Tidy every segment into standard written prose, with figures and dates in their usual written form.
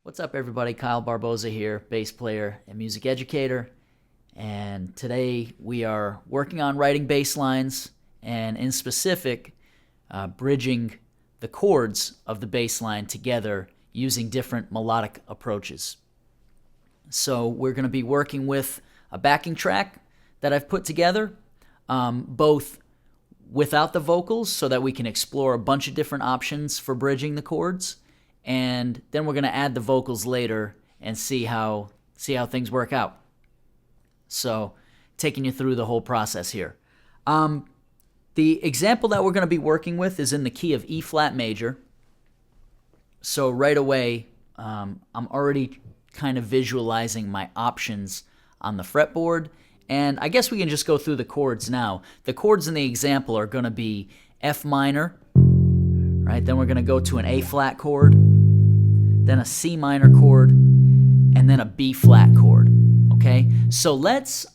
What's up, everybody? Kyle Barboza here, bass player and music educator. And today we are working on writing bass lines and, in specific, bridging the chords of the bass line together using different melodic approaches. So we're going to be working with a backing track that I've put together, both without the vocals so that we can explore a bunch of different options for bridging the chords. And then we're going to add the vocals later and see how things work out. So, taking you through the whole process here. The example that we're going to be working with is in the key of E flat major. So right away, I'm already kind of visualizing my options on the fretboard. And I guess we can just go through the chords now. The chords in the example are going to be F minor, right? Then we're going to go to an A flat chord, then a C minor chord, and then a B flat chord. Okay? So let's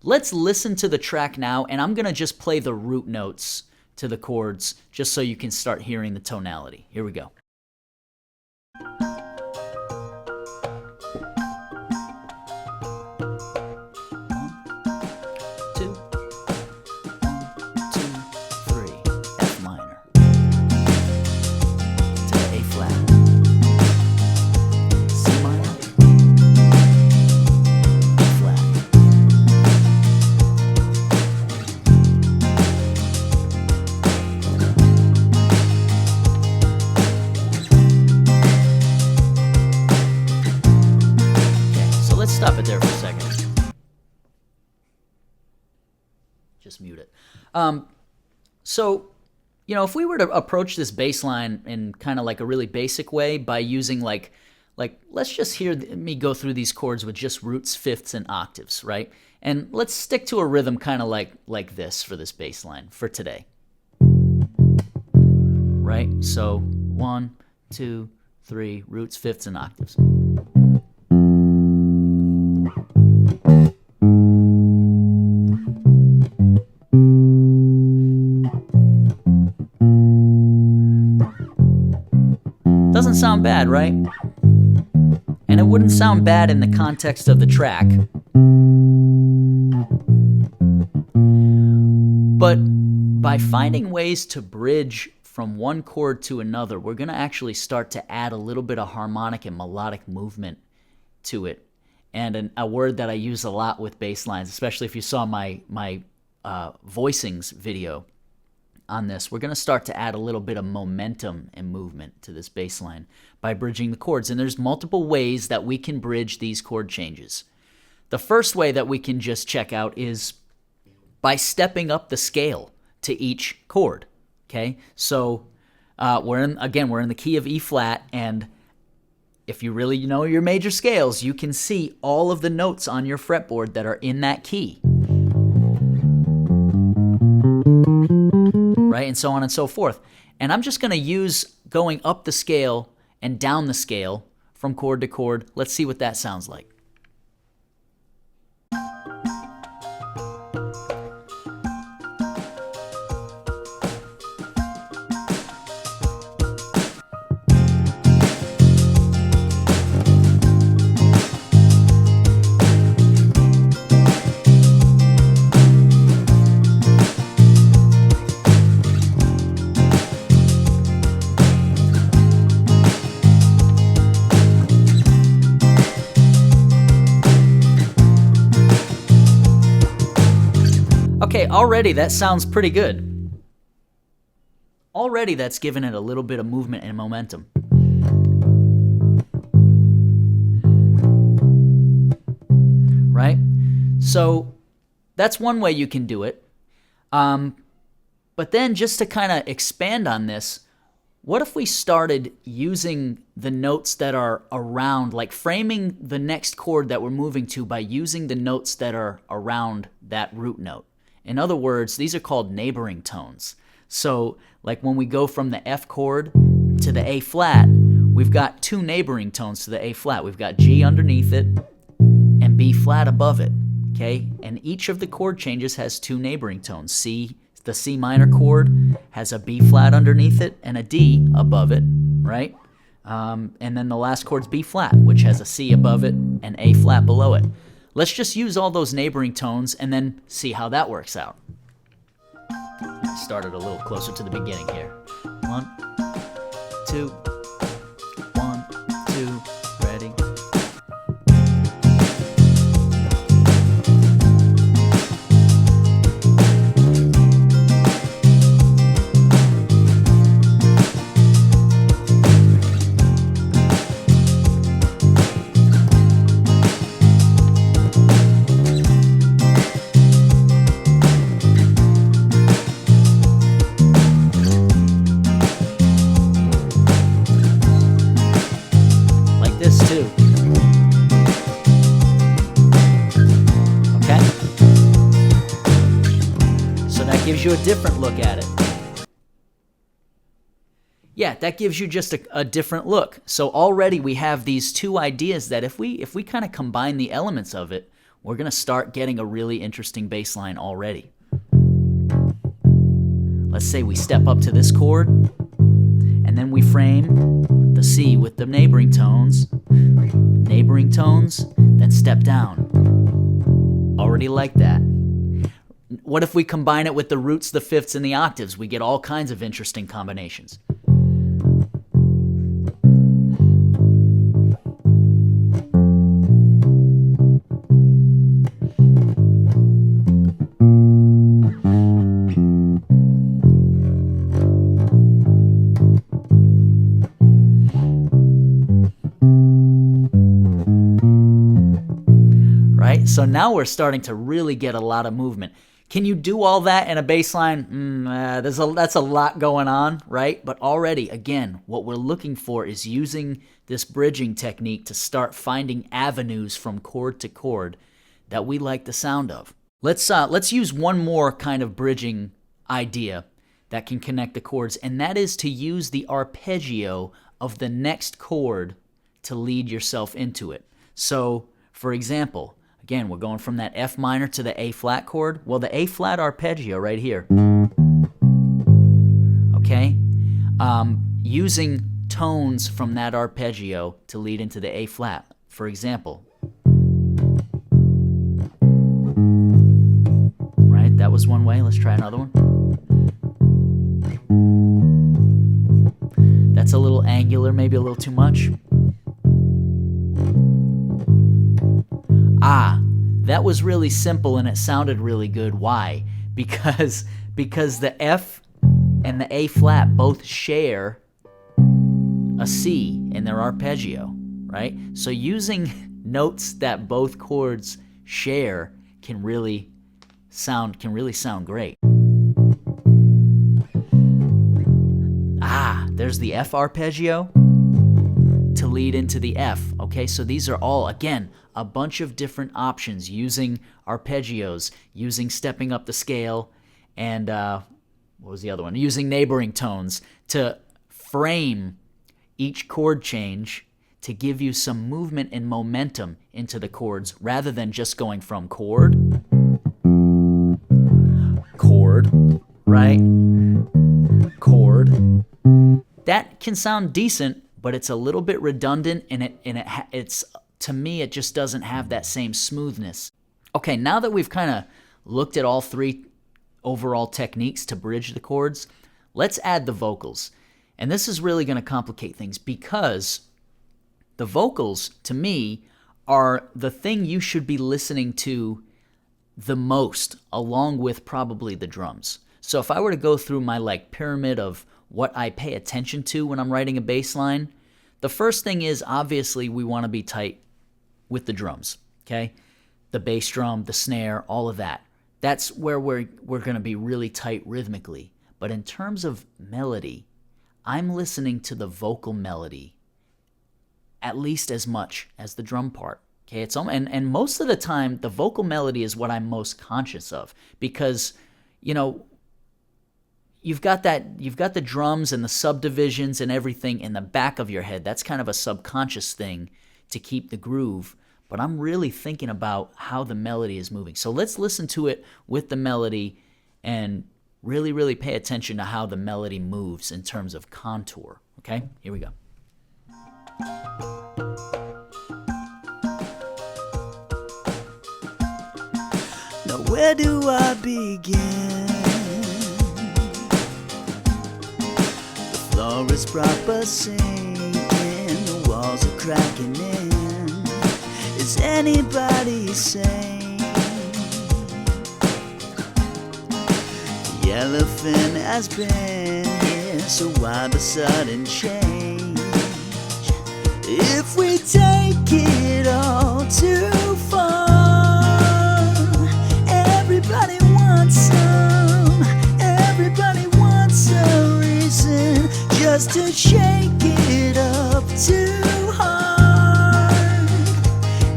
listen to the track now, and I'm going to just play the root notes to the chords just so you can start hearing the tonality. Here we go. Stop it there for a second. Just mute it. So, if we were to approach this bass line in kind of like a really basic way by using like let's just hear me go through these chords with just roots, fifths, and octaves, right? And let's stick to a rhythm kind of like this for this bass line for today. Right? So 1, 2, 3, roots, fifths, and octaves. Doesn't sound bad, right? And it wouldn't sound bad in the context of the track. But by finding ways to bridge from one chord to another, we're going to actually start to add a little bit of harmonic and melodic movement to it. And a word that I use a lot with bass lines, especially if you saw my voicings video on this, we're going to start to add a little bit of momentum and movement to this bass line by bridging the chords. And there's multiple ways that we can bridge these chord changes. The first way that we can just check out is by stepping up the scale to each chord. Okay, so we're in the key of E flat, and if you really know your major scales, you can see all of the notes on your fretboard that are in that key. Right, and so on and so forth. And I'm just going to use going up the scale and down the scale from chord to chord. Let's see what that sounds like. Okay, already that sounds pretty good. Already that's given it a little bit of movement and momentum. Right? So that's one way you can do it. But then just to kind of expand on this, what if we started using the notes that are around, like framing the next chord that we're moving to by using the notes that are around that root note? In other words, these are called neighboring tones. So, like when we go from the F chord to the A flat, we've got two neighboring tones to the A flat. We've got G underneath it and B flat above it, okay? And each of the chord changes has two neighboring tones. The C minor chord has a B flat underneath it and a D above it, right? And then the last chord's B flat, which has a C above it and A flat below it. Let's just use all those neighboring tones and then see how that works out. Started a little closer to the beginning here. 1, 2, 1, 2, ready. Gives you a different look at it. Yeah, that gives you just a different look. So already we have these two ideas that if we kind of combine the elements of it, we're going to start getting a really interesting bass line already. Let's say we step up to this chord, and then we frame the C with the neighboring tones, then step down. Already like that. What if we combine it with the roots, the fifths, and the octaves? We get all kinds of interesting combinations. Right? So now we're starting to really get a lot of movement. Can you do all that in a bass line? That's a lot going on, right? But already, again, what we're looking for is using this bridging technique to start finding avenues from chord to chord that we like the sound of. Let's use one more kind of bridging idea that can connect the chords, and that is to use the arpeggio of the next chord to lead yourself into it. So, for example, again, we're going from that F minor to the A flat chord. Well, the A flat arpeggio right here. Okay? Using tones from that arpeggio to lead into the A flat. For example. Right? That was one way. Let's try another one. That's a little angular, maybe a little too much. That was really simple and it sounded really good. Why? Because the F and the A flat both share a C in their arpeggio, right? So using notes that both chords share can really sound great. There's the F arpeggio to lead into the F. Okay, so these are all, again, a bunch of different options using arpeggios, using stepping up the scale, and what was the other one? Using neighboring tones to frame each chord change to give you some movement and momentum into the chords rather than just going from chord, right? Chord. That can sound decent, but it's a little bit redundant, and it's to me it just doesn't have that same smoothness. Okay, now that we've kind of looked at all three overall techniques to bridge the chords, let's add the vocals. And this is really going to complicate things because the vocals, to me, are the thing you should be listening to the most, along with probably the drums. So if I were to go through my pyramid of what I pay attention to when I'm writing a bass line, the first thing is obviously we want to be tight with the drums, okay? The bass drum, the snare, all of that. That's where we're going to be really tight rhythmically. But in terms of melody, I'm listening to the vocal melody at least as much as the drum part. Okay, and most of the time the vocal melody is what I'm most conscious of because, you've got the drums and the subdivisions and everything in the back of your head. That's kind of a subconscious thing to keep the groove, but I'm really thinking about how the melody is moving. So let's listen to it with the melody and really, really pay attention to how the melody moves in terms of contour. Okay, here we go. Now where do I begin? The floor is proper sinking, the walls are cracking in. Is anybody sane? The elephant has been here, so why the sudden change? If we take it all too far, everybody wants some, everybody wants a reason just to shake it up too hard.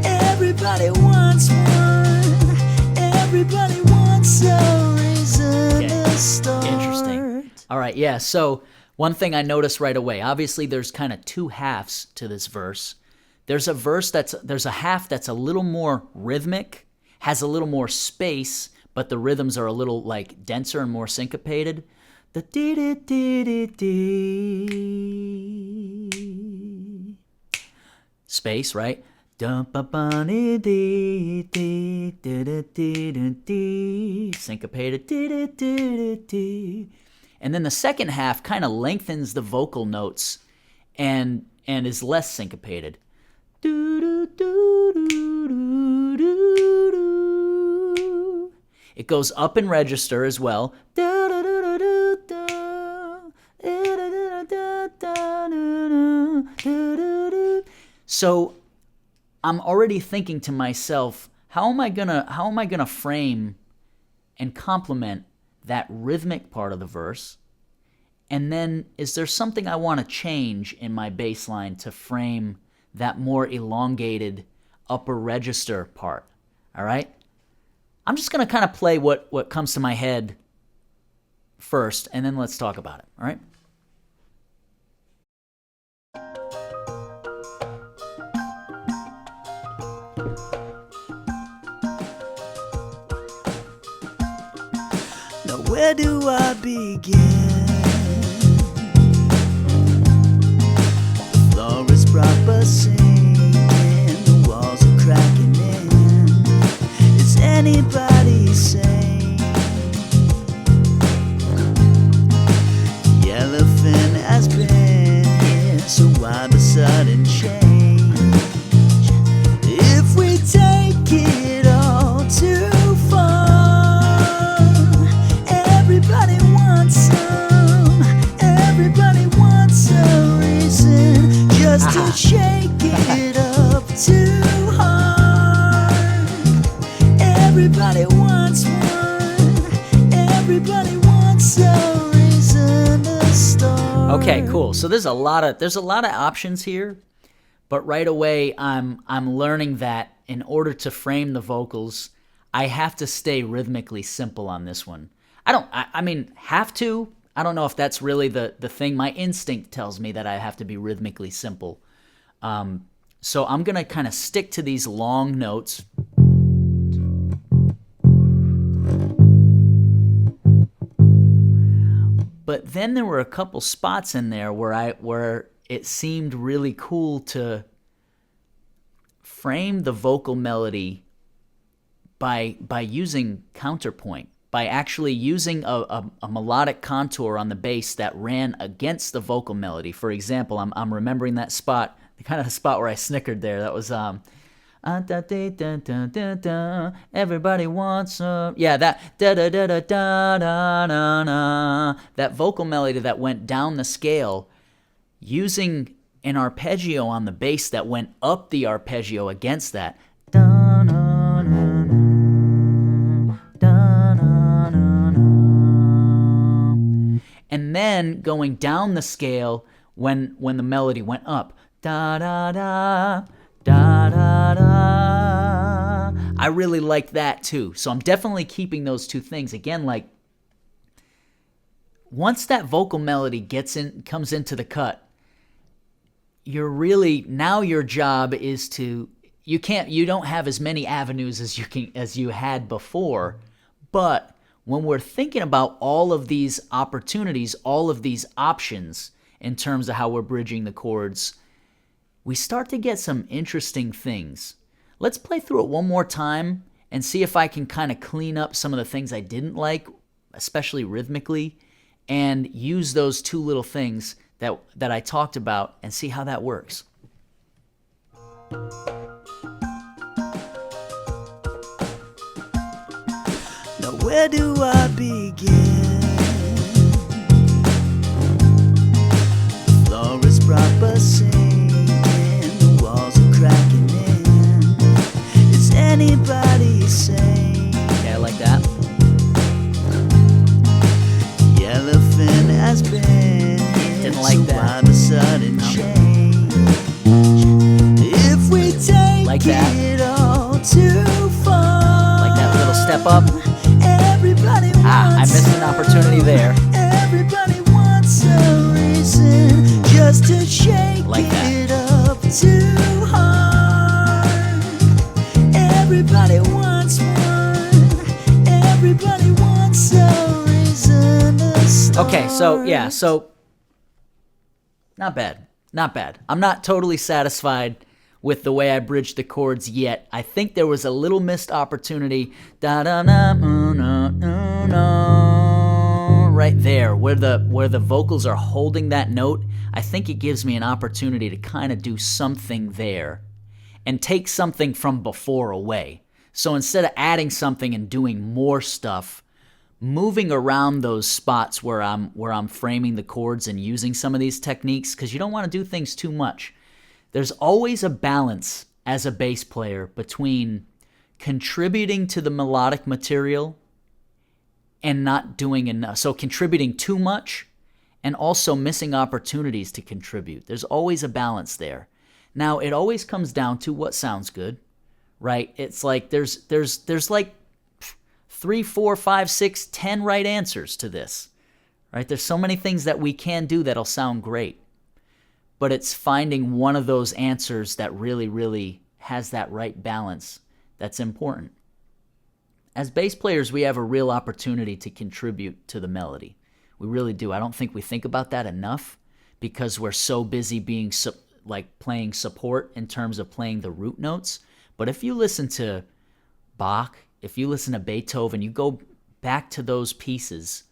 Everybody wants one, everybody wants a reason to start. Interesting. All right, yeah, so one thing I noticed right away, obviously there's kind of two halves to this verse. There's a half that's a little more rhythmic, has a little more space, but the rhythms are a little like denser and more syncopated. The dee dee dee dee dee. Space, right? Syncopated. And then the second half kind of lengthens the vocal notes and is less syncopated. It goes up in register as well. So I'm already thinking to myself, how am I gonna frame and complement that rhythmic part of the verse? And then is there something I want to change in my bass line to frame that more elongated upper register part? All right? I'm just going to kind of play what comes to my head first, and then let's talk about it. All right? Now where do I begin? The floor is proper sinking, the walls are cracking in. Is anybody sane? The elephant has been here, so why the sudden change? If we take it all too far, everybody wants some, everybody wants a reason just to shake it up too hard. Everybody wants one, everybody wants a reason to start. Okay, cool. So there's a lot of options here, but right away I'm learning that in order to frame the vocals, I have to stay rhythmically simple on this one. I mean, have to. I don't know if that's really the thing. My instinct tells me that I have to be rhythmically simple. So I'm going to kind of stick to these long notes. But then there were a couple spots in there where it seemed really cool to frame the vocal melody by using counterpoint, by actually using a melodic contour on the bass that ran against the vocal melody. For example, I'm remembering that spot, the kind of spot where I snickered there. That was everybody wants that that vocal melody that went down the scale, using an arpeggio on the bass that went up the arpeggio against that. And then going down the scale when the melody went up. Da da da da da da. I really like that too. So I'm definitely keeping those two things. Again, like once that vocal melody comes into the cut, now your job is to, you don't have as many avenues as you had before, but when we're thinking about all of these opportunities, all of these options in terms of how we're bridging the chords, we start to get some interesting things. Let's play through it one more time and see if I can kind of clean up some of the things I didn't like, especially rhythmically, and use those two little things that I talked about and see how that works. Now where do I begin? The floor is proper sinking, the walls are cracking in. Is anybody sane? Yeah, I like that. The elephant has been didn't like so that. Why the sudden change? If we take like that. It all too far. Like that little step up. Everybody wants I missed an opportunity there. Everybody wants a reason just to shake like it up too hard. Everybody wants one. Everybody wants a reason to start. Okay, so not bad. Not bad. I'm not totally satisfied with the way I bridged the chords yet. I think there was a little missed opportunity. Da da da right there, where the vocals are holding that note. I think it gives me an opportunity to kind of do something there and take something from before away. So instead of adding something and doing more stuff, moving around those spots where I'm framing the chords and using some of these techniques, because you don't want to do things too much. There's always a balance as a bass player between contributing to the melodic material and not doing enough. So contributing too much and also missing opportunities to contribute. There's always a balance there. Now, it always comes down to what sounds good, right? It's like there's like 3, 4, 5, 6, 10 right answers to this, right? There's so many things that we can do that'll sound great, but it's finding one of those answers that really, really has that right balance that's important. As bass players, we have a real opportunity to contribute to the melody. We really do. I don't think we think about that enough because we're so busy being playing support in terms of playing the root notes. But if you listen to Bach, if you listen to Beethoven, you go back to those pieces,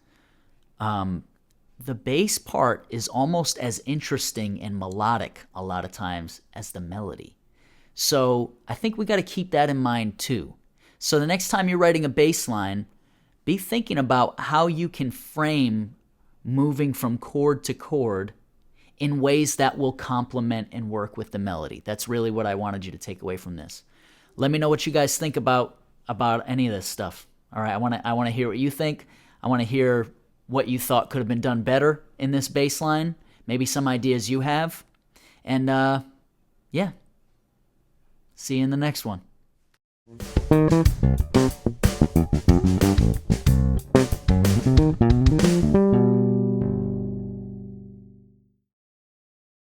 the bass part is almost as interesting and melodic a lot of times as the melody. So I think we got to keep that in mind too. So the next time you're writing a bass line, be thinking about how you can frame moving from chord to chord in ways that will complement and work with the melody. That's really what I wanted you to take away from this. Let me know what you guys think about any of this stuff. All right, I want to hear what you think. I want to hear what you thought could have been done better in this bass line, maybe some ideas you have. And yeah, see you in the next one.